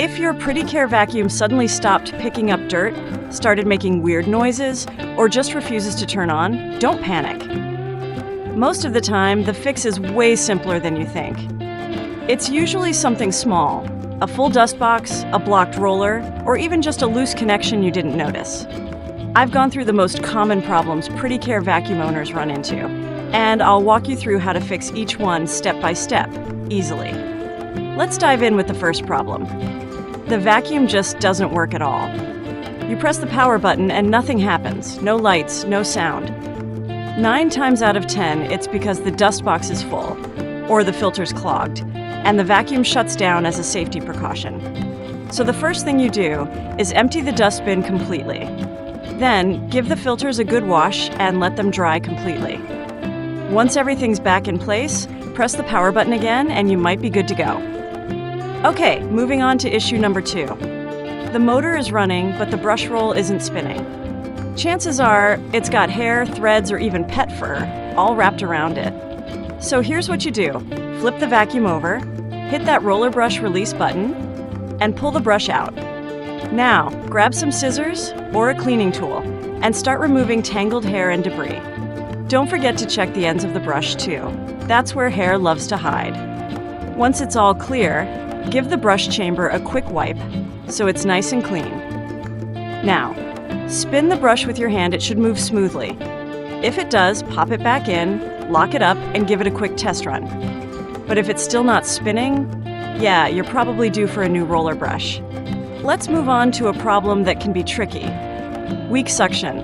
If your PrettyCare vacuum suddenly stopped picking up dirt, started making weird noises, or just refuses to turn on, don't panic. Most of the time, the fix is way simpler than you think. It's usually something small, a full dust box, a blocked roller, or even just a loose connection you didn't notice. I've gone through the most common problems PrettyCare vacuum owners run into, and I'll walk you through how to fix each one step by step, easily. Let's dive in with the first problem. The vacuum just doesn't work at all. You press the power button and nothing happens, no lights, no sound. 9 times out of 10, it's because the dust box is full, or the filter's clogged, and the vacuum shuts down as a safety precaution. So the first thing you do is empty the dustbin completely. Then, give the filters a good wash and let them dry completely. Once everything's back in place, press the power button again and you might be good to go. Okay, moving on to issue number 2. The motor is running, but the brush roll isn't spinning. Chances are it's got hair, threads, or even pet fur all wrapped around it. So here's what you do. Flip the vacuum over, hit that roller brush release button, and pull the brush out. Now, grab some scissors or a cleaning tool and start removing tangled hair and debris. Don't forget to check the ends of the brush too. That's where hair loves to hide. Once it's all clear, give the brush chamber a quick wipe so it's nice and clean. Now, spin the brush with your hand. It should move smoothly. If it does, pop it back in, lock it up, and give it a quick test run. But if it's still not spinning, yeah, you're probably due for a new roller brush. Let's move on to a problem that can be tricky. Weak suction.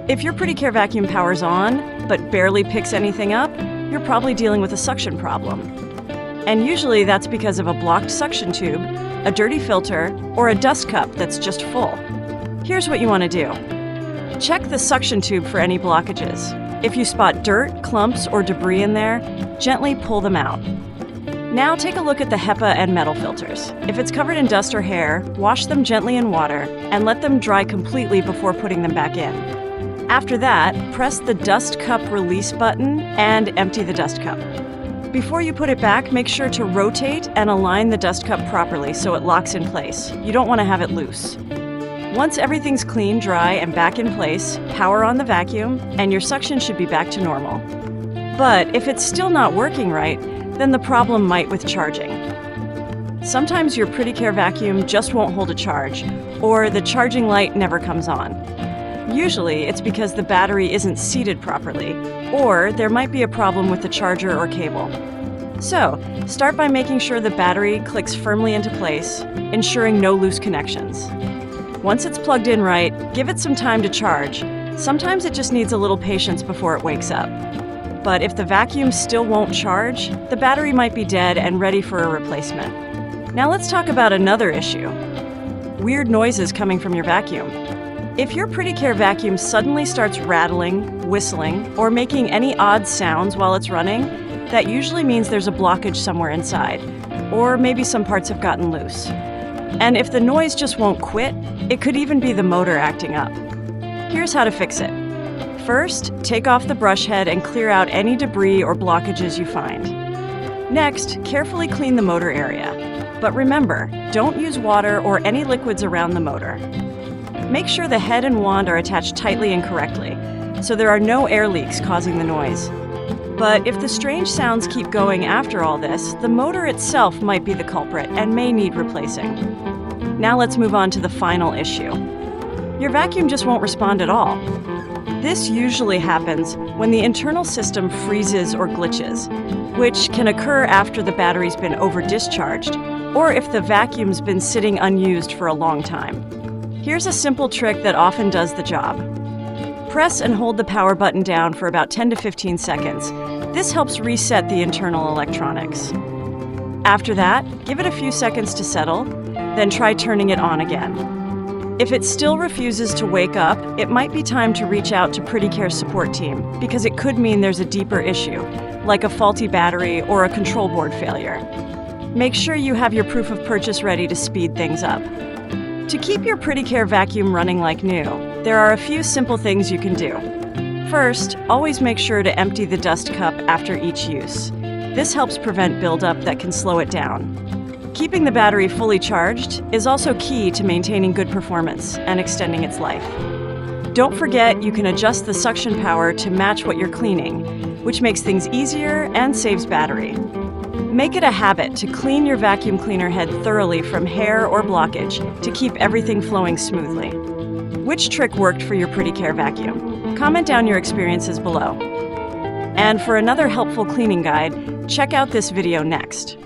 If your PrettyCare vacuum powers on, but barely picks anything up, you're probably dealing with a suction problem. And usually that's because of a blocked suction tube, a dirty filter, or a dust cup that's just full. Here's what you want to do. Check the suction tube for any blockages. If you spot dirt, clumps, or debris in there, gently pull them out. Now take a look at the HEPA and metal filters. If it's covered in dust or hair, wash them gently in water and let them dry completely before putting them back in. After that, press the dust cup release button and empty the dust cup. Before you put it back, make sure to rotate and align the dust cup properly so it locks in place. You don't want to have it loose. Once everything's clean, dry, and back in place, power on the vacuum, and your suction should be back to normal. But if it's still not working right, then the problem might with charging. Sometimes your PrettyCare vacuum just won't hold a charge, or the charging light never comes on. Usually, it's because the battery isn't seated properly, or there might be a problem with the charger or cable. So, start by making sure the battery clicks firmly into place, ensuring no loose connections. Once it's plugged in right, give it some time to charge. Sometimes it just needs a little patience before it wakes up. But if the vacuum still won't charge, the battery might be dead and ready for a replacement. Now let's talk about another issue. Weird noises coming from your vacuum. If your PrettyCare vacuum suddenly starts rattling, whistling, or making any odd sounds while it's running, that usually means there's a blockage somewhere inside, or maybe some parts have gotten loose. And if the noise just won't quit, it could even be the motor acting up. Here's how to fix it. First, take off the brush head and clear out any debris or blockages you find. Next, carefully clean the motor area. But remember, don't use water or any liquids around the motor. Make sure the head and wand are attached tightly and correctly, so there are no air leaks causing the noise. But if the strange sounds keep going after all this, the motor itself might be the culprit and may need replacing. Now let's move on to the final issue. Your vacuum just won't respond at all. This usually happens when the internal system freezes or glitches, which can occur after the battery's been over-discharged, or if the vacuum's been sitting unused for a long time. Here's a simple trick that often does the job. Press and hold the power button down for about 10 to 15 seconds. This helps reset the internal electronics. After that, give it a few seconds to settle, then try turning it on again. If it still refuses to wake up, it might be time to reach out to PrettyCare's support team because it could mean there's a deeper issue, like a faulty battery or a control board failure. Make sure you have your proof of purchase ready to speed things up. To keep your PrettyCare vacuum running like new, there are a few simple things you can do. First, always make sure to empty the dust cup after each use. This helps prevent buildup that can slow it down. Keeping the battery fully charged is also key to maintaining good performance and extending its life. Don't forget you can adjust the suction power to match what you're cleaning, which makes things easier and saves battery. Make it a habit to clean your vacuum cleaner head thoroughly from hair or blockage to keep everything flowing smoothly. Which trick worked for your PrettyCare vacuum? Comment down your experiences below. And for another helpful cleaning guide, check out this video next.